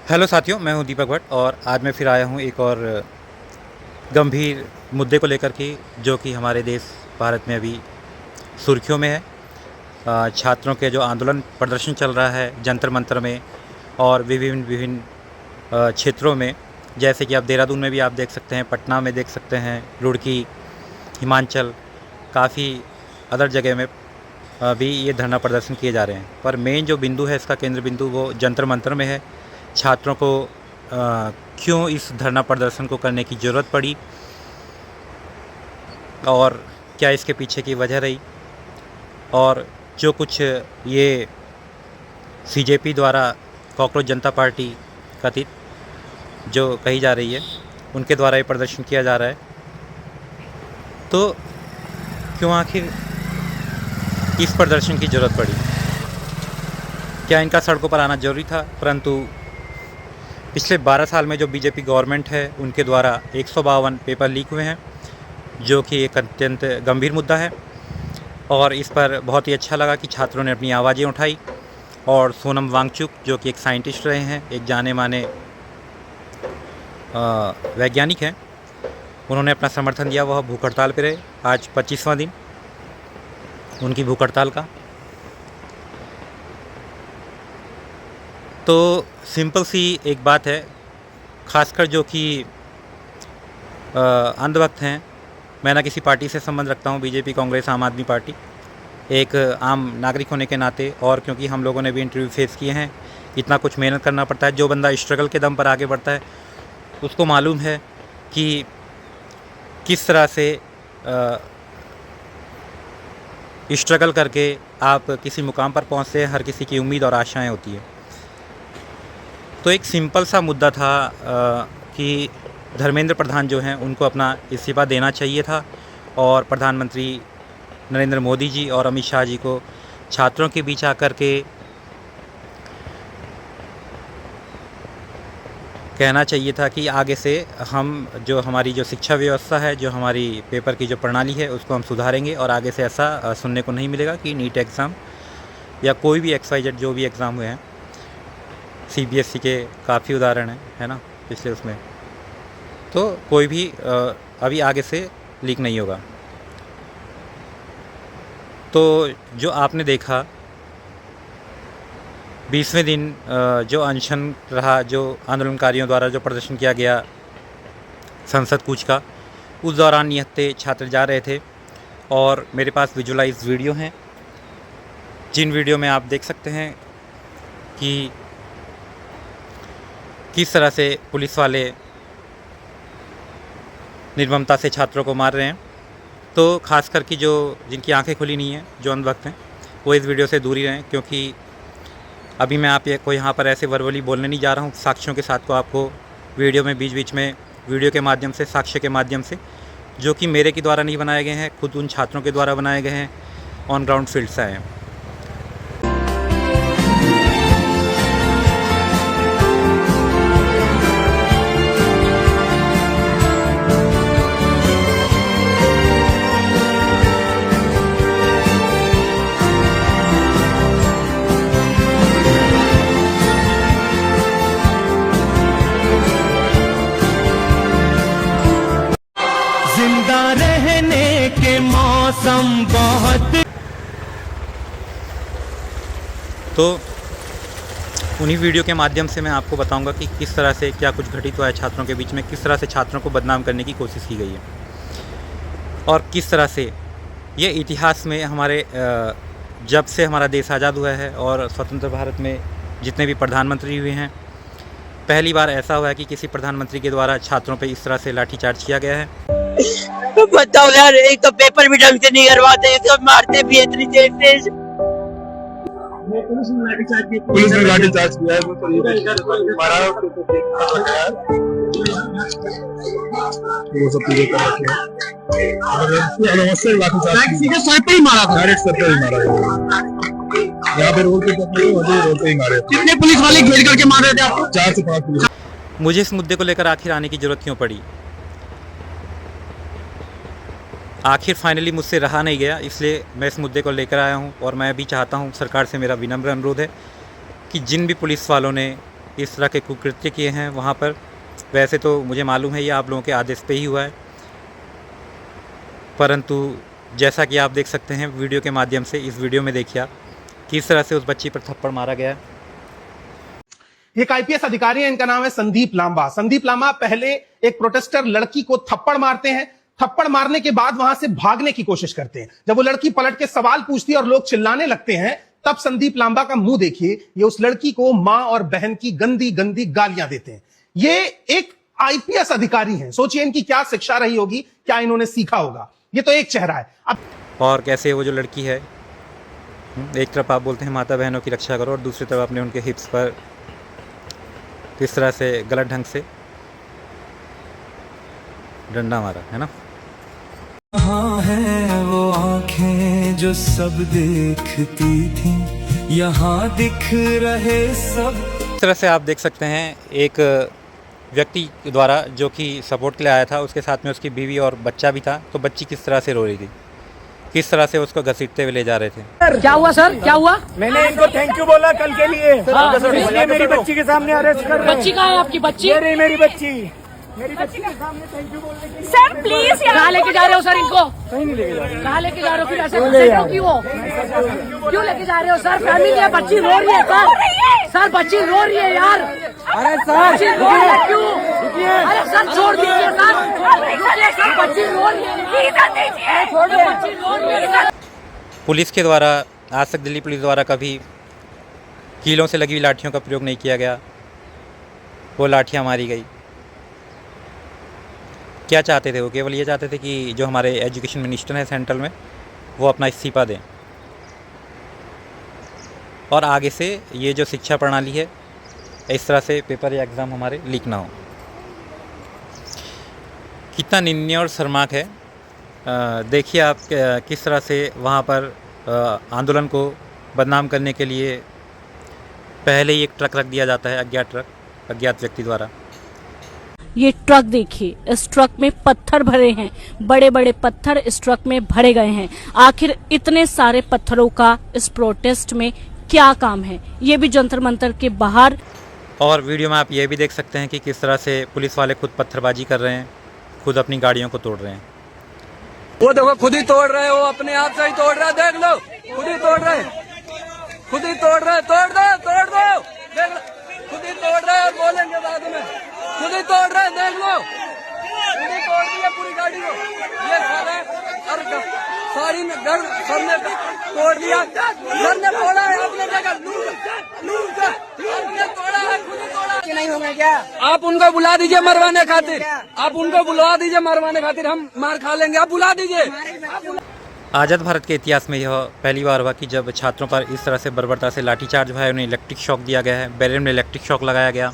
Hello साथियों, मैं हूं दीपक भट्ट और आज मैं फिर आया हूं एक और गंभीर मुद्दे को लेकर के, जो कि हमारे देश भारत में अभी सुर्खियों में है। छात्रों के जो आंदोलन प्रदर्शन चल रहा है जंतर मंतर में और विभिन्न विभिन्न क्षेत्रों में, जैसे कि आप देहरादून में भी आप देख सकते हैं, पटना में देख सकते हैं, रुड़की, हिमाचल, काफ़ी अदर जगह में भी ये धरना प्रदर्शन किए जा रहे हैं। पर मेन जो बिंदु है, इसका केंद्र बिंदु वो जंतर मंतर में है। छात्रों को क्यों इस धरना प्रदर्शन को करने की ज़रूरत पड़ी और क्या इसके पीछे की वजह रही, और जो कुछ ये सीजेपी द्वारा कॉकरोच जनता पार्टी कथित जो कही जा रही है, उनके द्वारा ये प्रदर्शन किया जा रहा है, तो क्यों आखिर इस प्रदर्शन की ज़रूरत पड़ी? क्या इनका सड़कों पर आना ज़रूरी था? परंतु पिछले 12 साल में जो बीजेपी गवर्नमेंट है, उनके द्वारा 152 पेपर लीक हुए हैं, जो कि एक अत्यंत गंभीर मुद्दा है। और इस पर बहुत ही अच्छा लगा कि छात्रों ने अपनी आवाज़ें उठाई और सोनम वांगचुक, जो कि एक साइंटिस्ट रहे हैं, एक जाने माने वैज्ञानिक हैं, उन्होंने अपना समर्थन दिया। वह भूख हड़ताल पर रहे। आज 25वां दिन उनकी भूख हड़ताल का। तो सिंपल सी एक बात है, ख़ासकर जो कि अंधभक्त हैं। मैं ना किसी पार्टी से संबंध रखता हूँ, बीजेपी, कांग्रेस, आम आदमी पार्टी, एक आम नागरिक होने के नाते, और क्योंकि हम लोगों ने भी इंटरव्यू फेस किए हैं, इतना कुछ मेहनत करना पड़ता है। जो बंदा स्ट्रगल के दम पर आगे बढ़ता है, उसको मालूम है कि किस तरह से स्ट्रगल करके आप किसी मुकाम पर पहुँचते हैं। हर किसी की उम्मीद और आशाएँ होती है। तो एक सिंपल सा मुद्दा था कि धर्मेंद्र प्रधान जो हैं, उनको अपना इस्तीफ़ा देना चाहिए था, और प्रधानमंत्री नरेंद्र मोदी जी और अमित शाह जी को छात्रों के बीच आकर के कहना चाहिए था कि आगे से हम जो हमारी जो शिक्षा व्यवस्था है, जो हमारी पेपर की जो प्रणाली है, उसको हम सुधारेंगे, और आगे से ऐसा सुनने को नहीं मिलेगा कि नीट एग्ज़ाम या कोई भी XYZ जो भी एग्ज़ाम हुए हैं, CBSE के काफ़ी उदाहरण हैं, है ना, पिछले उसमें, तो कोई भी अभी आगे से लीक नहीं होगा। तो जो आपने देखा 20वें दिन जो अनशन रहा, जो आंदोलनकारियों द्वारा जो प्रदर्शन किया गया संसद कूच का, उस दौरान निहत्थे छात्र जा रहे थे, और मेरे पास विजुअलाइज वीडियो हैं, जिन वीडियो में आप देख सकते हैं कि किस तरह से पुलिस वाले निर्ममता से छात्रों को मार रहे हैं। तो ख़ासकर कि जो जिनकी आंखें खुली नहीं हैं, जो अंधभक्त हैं, वो इस वीडियो से दूर ही रहें, क्योंकि अभी मैं को यहाँ पर ऐसे वर्बली बोलने नहीं जा रहा हूँ। साक्ष्यों के साथ को आपको वीडियो में बीच बीच में वीडियो के माध्यम से, साक्ष्य के माध्यम से, जो कि मेरे के द्वारा नहीं बनाए गए हैं, खुद उन छात्रों के द्वारा बनाए गए हैं, ऑन ग्राउंड फील्ड से आए हैं। जिंदा रहने के मौसम बहुत। तो उन्हीं वीडियो के माध्यम से मैं आपको बताऊंगा कि किस तरह से क्या कुछ घटित हुआ है छात्रों के बीच में, किस तरह से छात्रों को बदनाम करने की कोशिश की गई है, और किस तरह से ये इतिहास में हमारे जब से हमारा देश आज़ाद हुआ है और स्वतंत्र भारत में जितने भी प्रधानमंत्री हुए हैं, पहली बार ऐसा हुआ है कि किसी प्रधानमंत्री के द्वारा छात्रों पे इस तरह से लाठीचार्ज किया गया है। तो बताओ यार, एक तो पेपर भी ढंग से नहीं करवाते, एक तो मारते भी इतनी तेज तेज। पुलिस ने लाठीचार्ज किया है, मारा, वो सब पूरे कर रखे हैं। सर पे ही मारा था, डायरेक्ट सर पे ही मारा है। यहाँ पे रोड पे ही मारे। कितने पुलिस वाले घेर करके मार रहे थे आपको? 4 से 5 पुलिस। मुझे इस मुद्दे को लेकर आखिर आने की ज़रूरत क्यों पड़ी? आखिर फाइनली मुझसे रहा नहीं गया, इसलिए मैं इस मुद्दे को लेकर आया हूं। और मैं भी चाहता हूं, सरकार से मेरा विनम्र अनुरोध है कि जिन भी पुलिस वालों ने इस तरह के कुकृत्य किए हैं वहाँ पर। वैसे तो मुझे मालूम है ये आप लोगों के आदेश पे ही हुआ है, परंतु जैसा कि आप देख सकते हैं वीडियो के माध्यम से, इस वीडियो में देखिए आप किस तरह से उस बच्ची पर थप्पड़ मारा गया है। ये एक आईपीएस अधिकारी है, इनका नाम है संदीप लांबा। संदीप लांबा पहले एक प्रोटेस्टर लड़की को थप्पड़ मारते हैं, थप्पड़ मारने के बाद वहां से भागने की कोशिश करते हैं। जब वो लड़की पलट के सवाल पूछती है और लोग चिल्लाने लगते हैं, तब संदीप लांबा का मुंह देखिए, ये उस लड़की को मां और बहन की गंदी गंदी गालियां देते हैं। ये एक आईपीएस अधिकारी हैं, सोचिए इनकी क्या शिक्षा रही होगी, क्या इन्होंने सीखा होगा। ये तो एक चेहरा है। अब और कैसे वो जो लड़की है, एक तरफ आप बोलते हैं माता बहनों की रक्षा करो और दूसरी तरफ आपने उनके हिप्स पर किस तरह से गलत ढंग से डंडा मारा है ना। हाँ है वो आंखें जो सब देखती थी, यहाँ दिख रहे सब। इस तरह से आप देख सकते हैं एक व्यक्ति द्वारा जो कि सपोर्ट के लिए आया था, उसके साथ में उसकी बीवी और बच्चा भी था। तो बच्ची किस तरह से रो रही थी, किस तरह से उसको घसीटते हुए ले जा रहे थे। क्या हुआ सर, क्या हुआ? मैंने इनको थैंक यू बोला कल के लिए, इसलिए मेरी बच्ची के सामने अरेस्ट कर रहे हैं। बच्ची कहाँ है आपकी? बच्ची ये रही मेरी बच्ची के सामने थैंक यू बोलने के लिए। सर प्लीज, कहाँ लेके जा रहे हो सर इनको? कहीं नहीं लेके जा रहे। कहाँ लेके जा रहे हो? फिर ऐसे क्यों लेके जा रहे हो सर? फैमिली है, बच्ची रो रही है सर। सर बच्ची रो रही है यार। अरे सर बच्ची रो रही है क्यों? अरे सर छोड़ दीजिए सर, रुकिए सर, बच्ची रो रही है, छोड़ दो, बच्ची रो रही है। पुलिस के द्वारा आज तक दिल्ली पुलिस द्वारा कभी कीलों से लगी हुई लाठियों का प्रयोग नहीं किया गया, वो लाठियाँ मारी गई। क्या चाहते थे वो? केवल ये चाहते थे कि जो हमारे एजुकेशन मिनिस्टर हैं सेंट्रल में, वो अपना इस्तीफा दें और आगे से ये जो शिक्षा प्रणाली है, इस तरह से पेपर या एग्ज़ाम हमारे लीक ना हो। कितना निंदनीय और शर्मनाक है। देखिए आप किस तरह से वहाँ पर आंदोलन को बदनाम करने के लिए पहले ही एक ट्रक रख दिया जाता है, अज्ञात व्यक्ति द्वारा। ये ट्रक देखिए, इस ट्रक में पत्थर भरे हैं, बड़े बड़े पत्थर इस ट्रक में भरे गए हैं। आखिर इतने सारे पत्थरों का इस प्रोटेस्ट में क्या काम है? ये भी जंतर मंतर के बाहर। और वीडियो में आप ये भी देख सकते हैं कि किस तरह से पुलिस वाले खुद पत्थरबाजी कर रहे हैं, खुद अपनी गाड़ियों को तोड़ रहे हैं। वो देखो खुद ही तोड़ रहे हो, अपने आप से ही तोड़ रहा है, देख लो, खुद ही तोड़ रहे, खुद ही तोड़ रहे, तोड़ दो, देख लो, खुद ही तोड़ रहे हैं, बोलेंगे बाद में, खुद ही तोड़ रहे हैं, देख लो, खुद ही तोड़ दी है पूरी गाड़ी को, ये सारे और सारी घर सबने तोड़ दिया, घर ने तोड़ा है अपने जगह, तोड़ा है, खुद ही तोड़ा नहीं होगा क्या? आप उनको बुला दीजिए मरवाने खातिर, आप उनको बुला दीजिए मरवाने खातिर, हम मार खा लेंगे, आप बुला दीजिए। आज़ाद भारत के इतिहास में यह पहली बार हुआ कि जब छात्रों पर इस तरह से बर्बरता से लाठीचार्ज हुआ है, उन्हें इलेक्ट्रिक शॉक दिया गया है, बैरियर में इलेक्ट्रिक शॉक लगाया गया।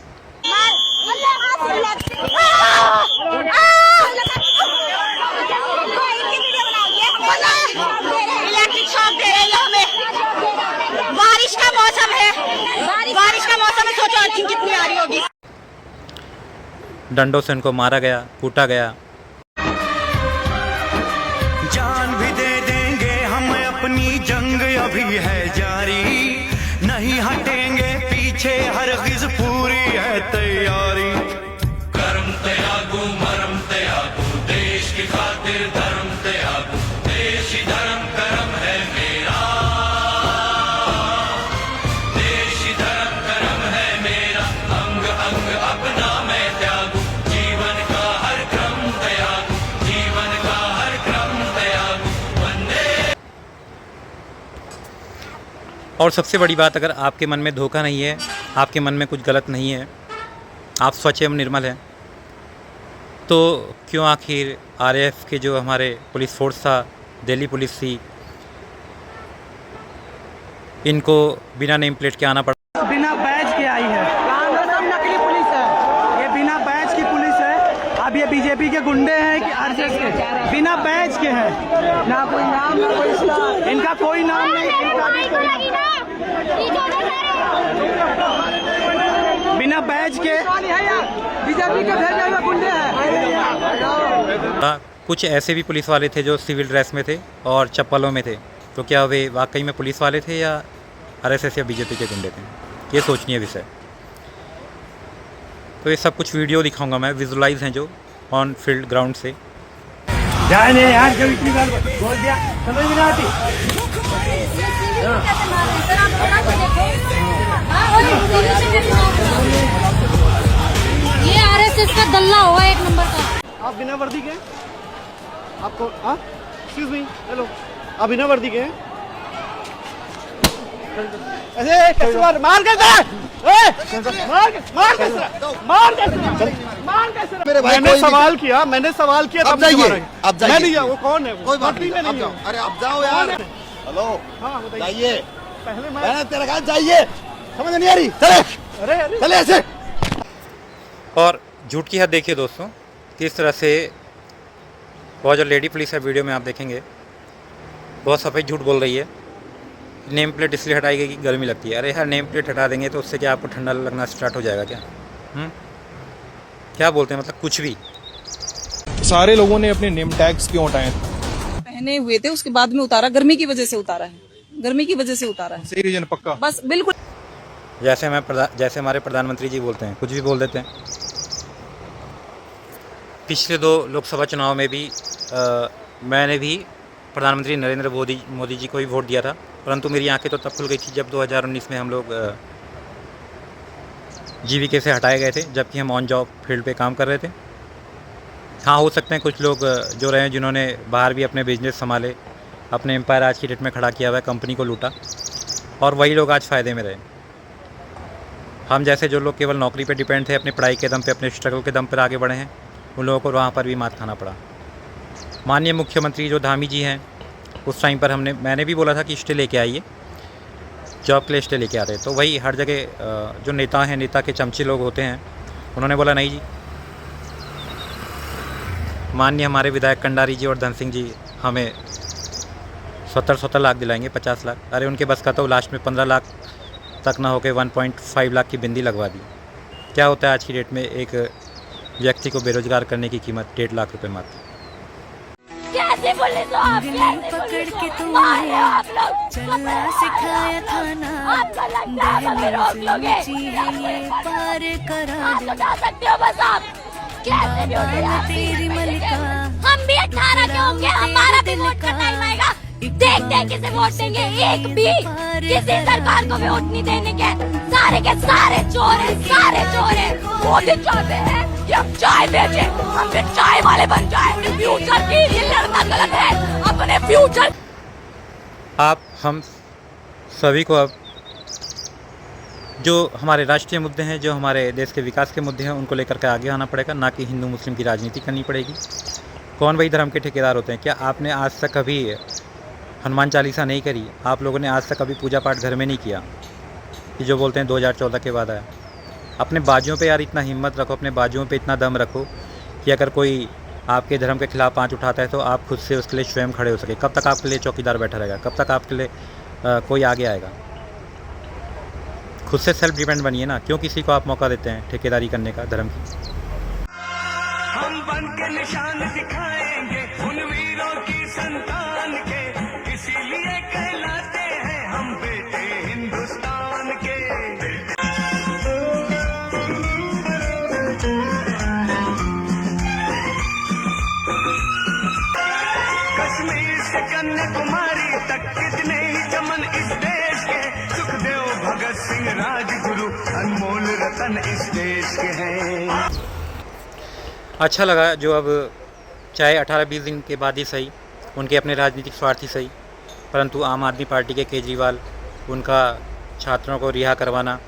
इलेक्ट्रिक शॉक दे रही है हमें, बारिश का मौसम है, सोचो अर्थिंग कितनी आ रही होगी। डंडों से उनको मारा गया, कूटा गया। जान भी दे देंगे हम, अपनी जंग अभी है जारी, नहीं हटेंगे पीछे, हरगिज़ पूरी है तैयारी। कर्म त्यागू मरम त्यागू, देश की खातिर धर्म त्यागू, देश ही धर्म कर्म है मेरा, देश ही धर्म कर्म है मेरा, अंग अंग अपना मैं त्यागू, जीवन का हर क्रम त्यागू, जीवन का हर क्रम त्यागू, वंदे। और सबसे बड़ी बात, अगर आपके मन में धोखा नहीं है, आपके मन में कुछ गलत नहीं है, आप स्वच्छ एवं निर्मल हैं, तो क्यों आखिर आरएएफ के जो हमारे पुलिस फोर्स था, दिल्ली पुलिस थी, इनको बिना नेम प्लेट के आना पड़ा? बिना बैच के आई है, नकली पुलिस है, ये बिना बैच की पुलिस है। अब ये बीजेपी के गुंडे हैं कि आरएसएस के? बिना बैच के हैं, ना कोई नाम ना कोई स्टार, इनका कोई नाम नहीं, इनका भी कोई बिना बैच के बीजेपी के भेजे हुए गुंडे हैं। कुछ ऐसे भी पुलिस वाले थे जो सिविल ड्रेस में थे और चप्पलों में थे, तो क्या वे वाकई में पुलिस वाले थे या आरएसएस या बीजेपी के गुंडे थे? ये सोचनीय विषय। तो ये सब कुछ वीडियो दिखाऊंगा मैं, विजुलाइज हैं जो ऑन फील्ड ग्राउंड से। जाने यार, जो इतनी बार बोल दिया समझ में नहीं आती। ये आरएसएस का दल्ला होगा एक नंबर का। आप बिना वर्दी के आपको एक्सक्यूज मी, हेलो, आप बिना वर्दी के ऐसे कैसे मार कैसे मेरे भाई मैंने सवाल किया अब जाइए, अब जाइए। मैं नहीं गया, वो कौन है? कोई बात मंत्री नहीं, में अब नहीं जाओ। है। अरे अब जाओ यार। हेलो, हाँ बताइए। जाइए। पहले मैंने तेरा कहा जाइए, समझ नहीं आ रही। चले अरे चले ऐसे। और झूठ की हद देखिए दोस्तों, किस तरह से वो जो लेडी पुलिस है वीडियो में आप देखेंगे, बहुत सफ़ेद झूठ बोल रही है। नेम प्लेट इसलिए हटाई गई कि गर्मी लगती है। अरे यार, नेम प्लेट हटा देंगे तो उससे क्या आपको ठंडा लगना स्टार्ट हो जाएगा क्या? क्या बोलते हैं, मतलब कुछ भी। सारे लोगों ने अपने नेम टैग्स क्यों हटाए? पहने हुए थे, उसके बाद में उतारा, गर्मी की वजह से उतारा है, गर्मी की वजह से उतारा है। सही रीजन पक्का? बस बिल्कुल। जैसे हमारे प्रधानमंत्री जी बोलते हैं, कुछ भी बोल देते हैं। पिछले 2 लोकसभा चुनाव में भी मैंने भी प्रधानमंत्री नरेंद्र मोदी जी को ही वोट दिया था, परंतु मेरी आंखें तो तब खुल गई थी जब 2019 में हम लोग जीवीके से हटाए गए थे, जबकि हम ऑन जॉब फील्ड पे काम कर रहे थे। हाँ, हो सकते हैं कुछ लोग जो रहे हैं जिन्होंने बाहर भी अपने बिजनेस संभाले, अपने एम्पायर आज की डेट में खड़ा किया हुआ है, कंपनी को लूटा, और वही लोग आज फ़ायदे में रहे। हम जैसे जो लोग केवल नौकरी पे डिपेंड थे, अपनी पढ़ाई के दम पे, अपने स्ट्रगल के दम पर आगे बढ़े हैं, उन लोगों को वहाँ पर भी मात खाना पड़ा। माननीय मुख्यमंत्री जो धामी जी हैं, उस टाइम पर मैंने भी बोला था कि स्टे लेके आइए, जॉब के लिए स्टे लेके आते। तो वही हर जगह जो नेता हैं, नेता के चमचे लोग होते हैं, उन्होंने बोला नहीं जी। माननीय हमारे विधायक कंडारी जी और धन सिंह जी हमें 70 लाख दिलाएंगे, 50 लाख। अरे उनके बस का तो लास्ट में 15 लाख तक ना होकर 1.5 लाख की बिंदी लगवा दी। क्या होता है आज की डेट में एक व्यक्ति को बेरोजगार करने की कीमत 1.5 लाख रुपए मात्र। कैसे पुलिस हो आप? कैसे पुलिस हो? मारे हो आप लोग? चलना सिखाया था ना, आपको लगता है हमें रोक लोगे? आप उठा सकते हो बस आप, कैसे भी उठे। हम भी 18 के होंगे, हमारा भी वोट का टाइम आएगा। देखते हैं किसे वोट देंगे। एक भी किसी सरकार को भी वोट नहीं देने के। सारे के सारे चोर हैं, सारे चोर हैं। मोदी चाहते हैं कि हम चाय बेचे, हम भी चाय वाले बन जाए। फ्यूचर की ये लड़ना गलत है, अपने फ्यूचर। आप हम सभी को अब जो हमारे राष्ट्रीय मुद्दे हैं, जो हमारे देश के विकास के मुद्दे हैं, उनको लेकर के आगे आना पड़ेगा, ना कि हिंदू मुस्लिम की राजनीति करनी पड़ेगी। कौन भाई धर्म के ठेकेदार होते हैं? क्या आपने आज तक कभी हनुमान चालीसा नहीं करी? आप लोगों ने आज तक कभी पूजा पाठ घर में नहीं किया? कि जो बोलते हैं 2014 के बाद आया। अपने बाजुओं पे यार इतना हिम्मत रखो, अपने बाजुओं पे इतना दम रखो कि अगर कोई आपके धर्म के खिलाफ आंच उठाता है तो आप खुद से उसके लिए स्वयं खड़े हो सके। कब तक आपके लिए चौकीदार बैठा रहेगा? कब तक आपके लिए कोई आगे आएगा? खुद से सेल्फ डिपेंड बनिए ना। क्यों किसी को आप मौका देते हैं ठेकेदारी करने का धर्म की? हम बन के निशान दिखाएंगे उन वीरों की संतान के, इसीलिए कहलाते हैं हम बेटे हिंदुस्तान के। कश्मीर से कन्याकुमारी तक कितने ही चमन इस देश के, सुखदेव भगत सिंह राजगुरु अनमोल रतन इस देश के हैं। अच्छा लगा जो अब चाहे 18-20 दिन के बाद ही सही, उनके अपने राजनीतिक स्वार्थ ही सही, परंतु आम आदमी पार्टी के केजरीवाल, उनका छात्रों को रिहा करवाना,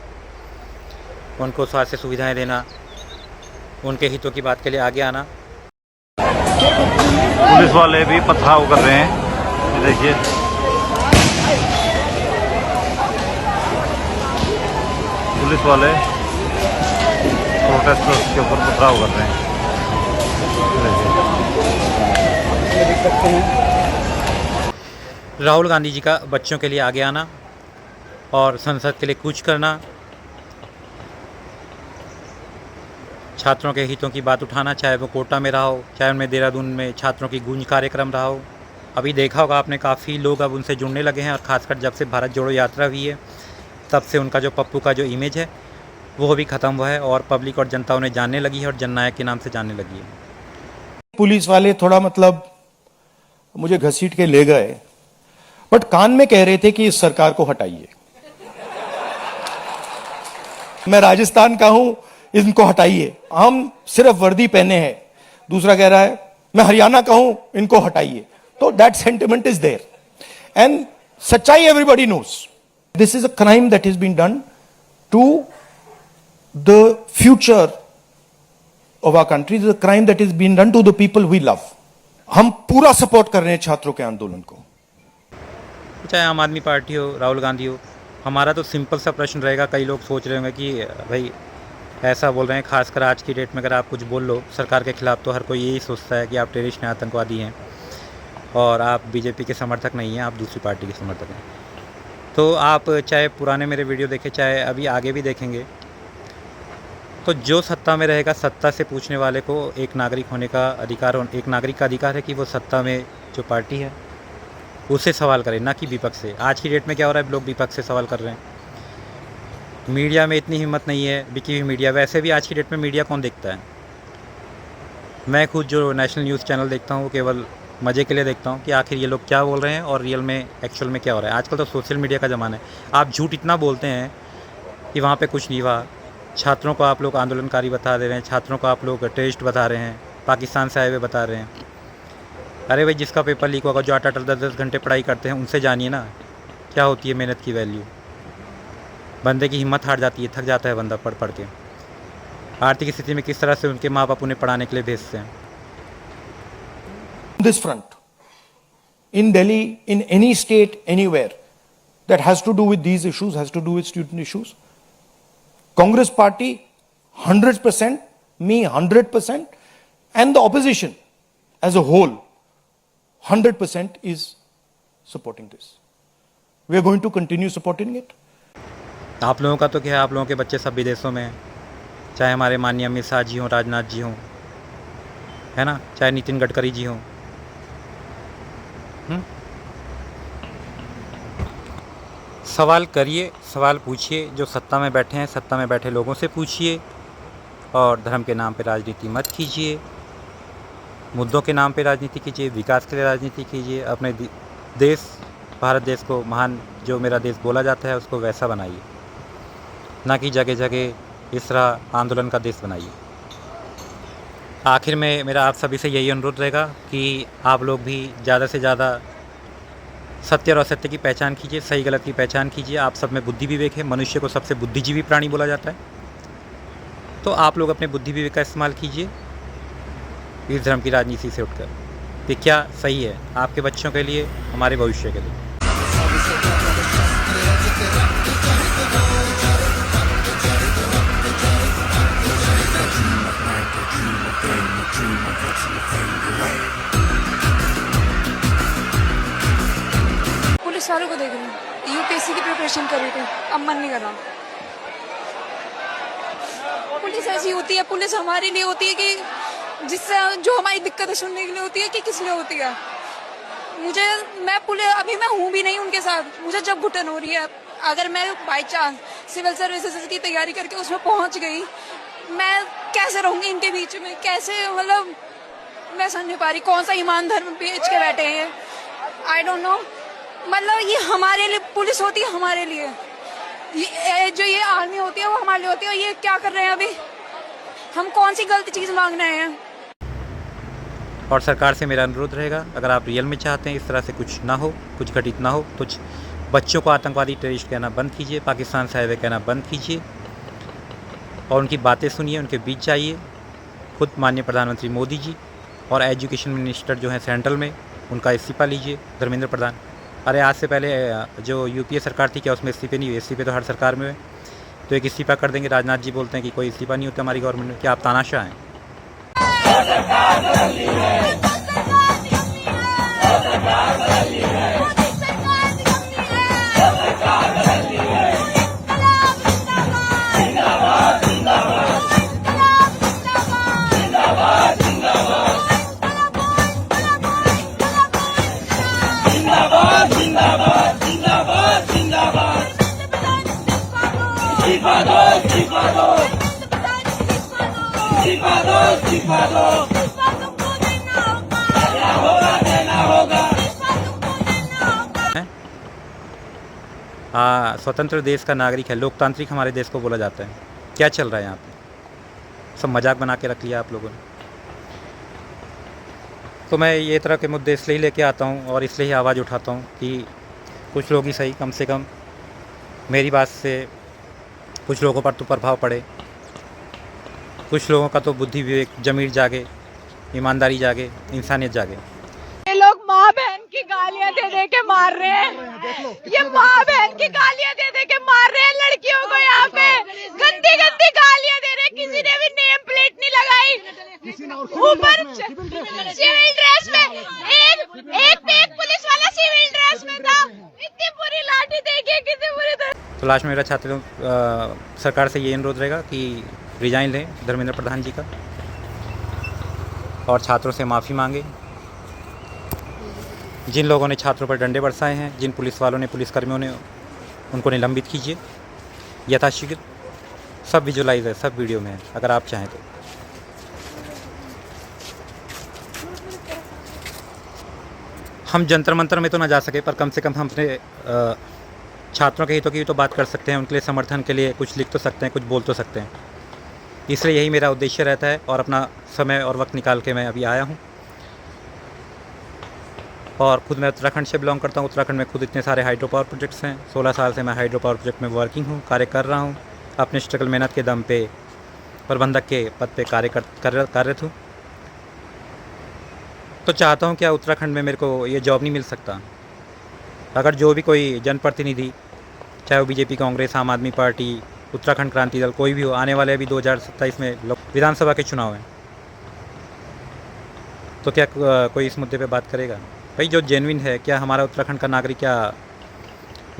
उनको स्वास्थ्य सुविधाएं देना, उनके हितों की बात के लिए आगे आना। पुलिस वाले भी पथराव कर रहे हैं, देखिए पुलिस वाले प्रोटेस्टर्स के ऊपर पथराव कर रहे हैं। राहुल गांधी जी का बच्चों के लिए आगे आना और संसद के लिए कूच करना, छात्रों के हितों की बात उठाना, चाहे वो कोटा में रहा हो, चाहे उनमें देहरादून में छात्रों की गूंज कार्यक्रम रहा हो। अभी देखा होगा आपने, काफ़ी लोग अब उनसे जुड़ने लगे हैं, और ख़ासकर जब से भारत जोड़ो यात्रा हुई है, तब से उनका जो पप्पू का जो इमेज है वो भी ख़त्म हुआ है और पब्लिक और जनता उन्हें जानने लगी है और जननायक के नाम से जानने लगी है। पुलिस वाले थोड़ा मतलब मुझे घसीट के ले गए, बट कान में कह रहे थे कि इस सरकार को हटाइए। मैं राजस्थान का हूं, इनको हटाइए, हम सिर्फ वर्दी पहने हैं। दूसरा कह रहा है मैं हरियाणा का हूं, इनको हटाइए। तो that sentiment is there and सच्चाई everybody knows. This is a crime that is been done to the future of our country, is a crime that is being done to the people we love. हम पूरा support कर रहे हैं छात्रों के आंदोलन को, चाहे आम आदमी पार्टी हो, राहुल गांधी हो। हमारा तो सिंपल सा प्रश्न रहेगा, कई लोग सोच रहे होंगे कि भाई ऐसा बोल रहे हैं, खासकर आज की डेट में अगर आप कुछ बोल लो सरकार के खिलाफ तो हर कोई यही सोचता है कि आप टेररिस्ट हैं, आतंकवादी हैं और आप बीजेपी के समर्थक नहीं हैं, आप दूसरी पार्टी के समर्थक हैं। तो आप चाहे पुराने मेरे वीडियो देखें, चाहे अभी आगे भी देखेंगे, तो जो सत्ता में रहेगा, सत्ता से पूछने वाले को एक नागरिक होने का अधिकार, एक नागरिक का अधिकार है कि वो सत्ता में जो पार्टी है उससे सवाल करें, ना कि विपक्ष से। आज की डेट में क्या हो रहा है, लोग विपक्ष से सवाल कर रहे हैं। मीडिया में इतनी हिम्मत नहीं है, बिकी हुई मीडिया। वैसे भी आज की डेट में मीडिया कौन देखता है? मैं खुद जो नेशनल न्यूज़ चैनल देखता हूँ वो केवल मज़े के लिए देखता हूँ कि आखिर ये लोग क्या बोल रहे हैं और रियल में एक्चुअल में क्या हो रहा है। आजकल तो सोशल मीडिया का ज़माना है, आप झूठ इतना बोलते हैं कि वहाँ पर कुछ नहीं हुआ। छात्रों को आप लोग आंदोलनकारी बता दे रहे हैं, छात्रों को आप लोग टेररिस्ट बता रहे हैं, पाकिस्तान से आए हुए बता रहे हैं। अरे भाई, जिसका पेपर लीक होगा, जो 8-8 10-10 घंटे पढ़ाई करते हैं, उनसे जानिए ना क्या होती है मेहनत की वैल्यू। बंदे की हिम्मत हार जाती है, थक जाता है बंदा पढ़ पढ़ के। आर्थिक स्थिति में किस तरह से उनके माँ बाप उन्हें पढ़ाने के लिए भेजते हैं। This front in Delhi, in any state, anywhere that has to do with these issues, has to do with student issues, Congress party 100%, me 100%, and the opposition as a whole 100% is supporting this. We are going to continue supporting it. आप लोगों का तो क्या है, आप लोगों के बच्चे सब विदेशों में हैं, चाहे हमारे माननीय अमित शाह जी हों, राजनाथ जी हों, है ना, चाहे नितिन गडकरी जी हों। सवाल करिए, सवाल पूछिए, जो सत्ता में बैठे हैं, सत्ता में बैठे लोगों से पूछिए, और धर्म के नाम पे राजनीति मत कीजिए, मुद्दों के नाम पे राजनीति कीजिए, विकास के लिए राजनीति कीजिए। अपने देश, भारत देश को महान जो मेरा देश बोला जाता है उसको वैसा बनाइए, ना कि जगह जगह इस तरह आंदोलन का देश बनाइए। आखिर में मेरा आप सभी से यही अनुरोध रहेगा कि आप लोग भी ज़्यादा से ज़्यादा सत्य और असत्य की पहचान कीजिए, सही गलत की पहचान कीजिए। आप सब में बुद्धि विवेक है, मनुष्य को सबसे बुद्धिजीवी प्राणी बोला जाता है। तो आप लोग अपने बुद्धि विवेक का इस्तेमाल कीजिए इस धर्म की राजनीति से उठकर कि क्या सही है आपके बच्चों के लिए, हमारे भविष्य के लिए। पुलिस वालों को देख रही हूँ, यूपीएससी की प्रिपरेशन कर रही थी, अब मन नहीं कर रहा। पुलिस ऐसी होती है, पुलिस हमारे लिए होती है कि जिससे जो हमारी दिक्कतें सुनने के लिए होती है कि किस लिए होती है। मैं पुलिस अभी मैं हूँ भी नहीं उनके साथ, मुझे जब घुटन हो रही है, अगर मैं बाई चांस सिविल सर्विसेज की तैयारी करके उसमें पहुँच गई, मैं कैसे रहूँगी इनके बीच में, कैसे, मतलब मैं समझ नहीं पा रही कौन सा ईमान धर्म बेच के बैठे हैं। आई डोंट नो, मतलब ये हमारे लिए पुलिस होती है, हमारे लिए जो ये आर्मी होती है वो हमारे लिए होती है। ये क्या कर रहे हैं अभी, हम कौन सी गलत चीज़ मांग रहे हैं। और सरकार से मेरा अनुरोध रहेगा, अगर आप रियल में चाहते हैं इस तरह से कुछ ना हो, कुछ घटित ना हो, तो बच्चों को आतंकवादी टेररिस्ट कहना बंद कीजिए, पाकिस्तान से आए हुए कहना बंद कीजिए और उनकी बातें सुनिए, उनके बीच जाइए। खुद माननीय प्रधानमंत्री मोदी जी और एजुकेशन मिनिस्टर जो हैं सेंट्रल में, उनका इस्तीफा लीजिए, धर्मेंद्र प्रधान। अरे आज से पहले जो यूपीए सरकार थी, क्या उसमें इस्तीफे नहीं हुए? इस्तीफे तो हर सरकार में हुए, तो एक इस्तीफा कर देंगे। राजनाथ जी बोलते हैं कि कोई इस्तीफा नहीं होता हमारी गवर्नमेंट में। क्या आप तानाशाह हैं? जिंदाबाद जिंदाबाद जिंदाबाद स्वतंत्र देश का नागरिक है, लोकतांत्रिक हमारे देश को बोला जाता है। क्या चल रहा है यहाँ पे? सब मजाक बना के रख लिया आप लोगों ने। तो मैं ये तरह के मुद्दे इसलिए लेके आता हूँ और इसलिए ही आवाज़ उठाता हूँ कि कुछ लोग ही सही, कम से कम मेरी बात से कुछ लोगों पर तो प्रभाव पड़े, कुछ लोगों का तो बुद्धि विवेक, ज़मीर जागे, ईमानदारी जागे, इंसानियत जागे। ये लोग माँ बहन की गालियाँ दे दे के मार रहे हैं, ये माँ बहन की गालियाँ दे दे के मार रहे हैं लड़कियों को। यहाँ पे गंदी गंदी गालियाँ दे रहे, किसी ने भी नेम प्लेट नहीं लगाई, ऊपर सिविल ड्रेस में एक पुलिस वाला सिविल ड्रेस में था। इतनी बुरी लाठी देखिए, कितनी बुरी। तो लास्ट में मेरा छात्रों सरकार से ये अनुरोध रहेगा कि रिजाइन लें धर्मेंद्र प्रधान जी का और छात्रों से माफ़ी मांगे। जिन लोगों ने छात्रों पर डंडे बरसाए हैं, जिन पुलिस वालों ने, पुलिसकर्मियों ने, उनको निलंबित कीजिए यथाशीघ्र। सब विजुलाइज है, सब वीडियो में है, अगर आप चाहें तो। हम जंतर मंतर में तो ना जा सके, पर कम से कम हम अपने छात्रों के हितों की तो बात कर सकते हैं, उनके लिए समर्थन के लिए कुछ लिख तो सकते हैं, कुछ बोल तो सकते हैं। इसलिए यही मेरा उद्देश्य रहता है और अपना समय और वक्त निकाल के मैं अभी आया हूँ। और खुद मैं उत्तराखंड से बिलोंग करता हूँ। उत्तराखंड में खुद इतने सारे हाइड्रो पावर प्रोजेक्ट्स हैं। 16 साल से मैं हाइड्रो पावर प्रोजेक्ट में वर्किंग हूँ, कार्य कर रहा हूँ। अपने स्ट्रगल मेहनत के दम पे प्रबंधक के पद पे कार्यरत हूँ। तो चाहता हूँ क्या उत्तराखंड में मेरे को ये जॉब नहीं मिल सकता? अगर जो भी कोई जनप्रतिनिधि, चाहे वो बीजेपी, कांग्रेस, आम आदमी पार्टी, उत्तराखंड क्रांति दल, कोई भी हो, आने वाले अभी 2027 में विधानसभा के चुनाव हैं, तो क्या कोई इस मुद्दे पे बात करेगा? भाई जो जेन्युइन है, क्या हमारा उत्तराखंड का नागरिक क्या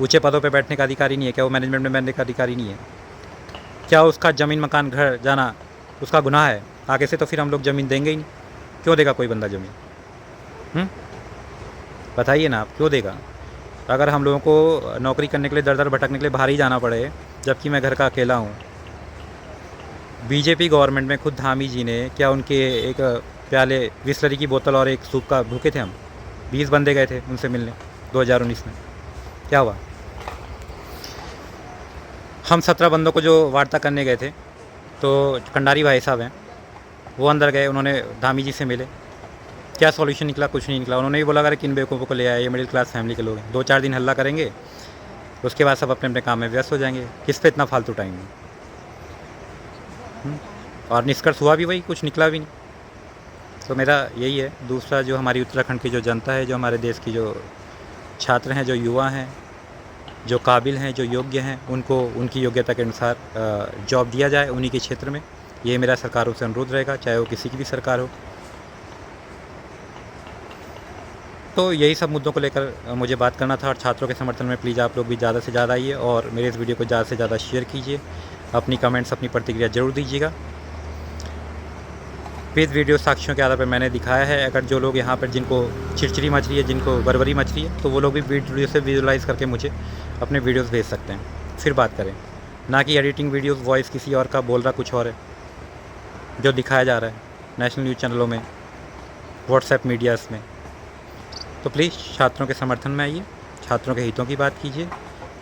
ऊंचे पदों पे बैठने का अधिकारी नहीं है? क्या वो मैनेजमेंट में बैठने का अधिकारी नहीं है? क्या उसका ज़मीन, मकान, घर जाना उसका गुनाह है? आगे से तो फिर हम लोग ज़मीन देंगे ही नहीं। क्यों देगा कोई बंदा ज़मीन? बताइए ना आप, क्यों देगा? अगर हम लोगों को नौकरी करने के लिए दर दर भटकने के लिए बाहर ही जाना पड़े, जबकि मैं घर का अकेला हूँ। बीजेपी गवर्नमेंट में खुद धामी जी ने, क्या उनके एक प्याले बिस्लरी की बोतल और एक सूप का भूखे थे हम? 20 बंदे गए थे उनसे मिलने 2019 में, क्या हुआ? हम 17 बंदों को जो वार्ता करने गए थे, तो कंडारी भाई साहब हैं, वो अंदर गए, उन्होंने धामी जी से मिले। क्या सॉल्यूशन निकला? कुछ नहीं निकला। उन्होंने भी बोला, अगर किन बेवकूफ़ों को ले आए, ये मिडिल क्लास फैमिली के लोग हैं, 2-4 दिन हल्ला करेंगे, उसके बाद सब अपने अपने काम में व्यस्त हो जाएंगे। किस पे इतना फालतू टाइम है? और निष्कर्ष हुआ भी वही, कुछ निकला भी नहीं। तो मेरा यही है। दूसरा, जो हमारी उत्तराखंड की जो जनता है, जो हमारे देश की जो छात्र हैं, जो युवा हैं, जो काबिल हैं, जो योग्य हैं, उनको उनकी योग्यता के अनुसार जॉब दिया जाए उन्हीं के क्षेत्र में। ये मेरा सरकारों से अनुरोध रहेगा, चाहे वो किसी की भी सरकार हो। तो यही सब मुद्दों को लेकर मुझे बात करना था। और छात्रों के समर्थन में प्लीज़ आप लोग भी ज़्यादा से ज़्यादा आइए और मेरे इस वीडियो को ज़्यादा से ज़्यादा शेयर कीजिए। अपनी कमेंट्स, अपनी प्रतिक्रिया ज़रूर दीजिएगा। पेड वीडियो साक्ष्यों के आधार पर मैंने दिखाया है। अगर जो लोग यहाँ पर जिनको चिड़चिड़ी मच रही है, जिनको बरबरी मच रही है, तो वो लोग भी वीडियो से विजुलाइज़ करके मुझे अपने वीडियोस भेज सकते हैं। फिर बात करें, ना कि एडिटिंग वीडियोस, वॉइस किसी और का, बोल रहा कुछ और है, जो दिखाया जा रहा है नेशनल न्यूज़ चैनलों में, व्हाट्सएप मीडियाज़ में। तो प्लीज़ छात्रों के समर्थन में आइए, छात्रों के हितों की बात कीजिए,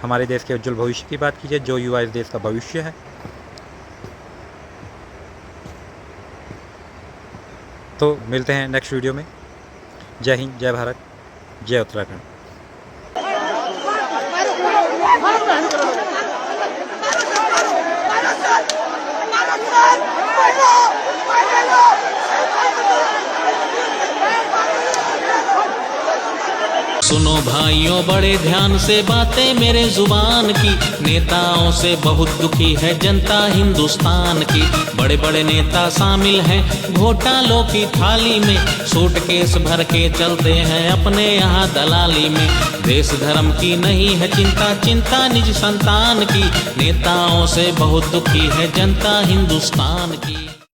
हमारे देश के उज्जवल भविष्य की बात कीजिए। जो युवा इस देश का भविष्य है। तो मिलते हैं नेक्स्ट वीडियो में। जय हिंद, जय भारत, जय उत्तराखंड। सुनो भाइयों बड़े ध्यान से बातें मेरे जुबान की, नेताओं से बहुत दुखी है जनता हिंदुस्तान की। बड़े बड़े नेता शामिल हैं घोटालों की थाली में, सूटकेस भर के चलते हैं अपने यहाँ दलाली में। देश धर्म की नहीं है चिंता, चिंता निज संतान की। नेताओं से बहुत दुखी है जनता हिंदुस्तान की।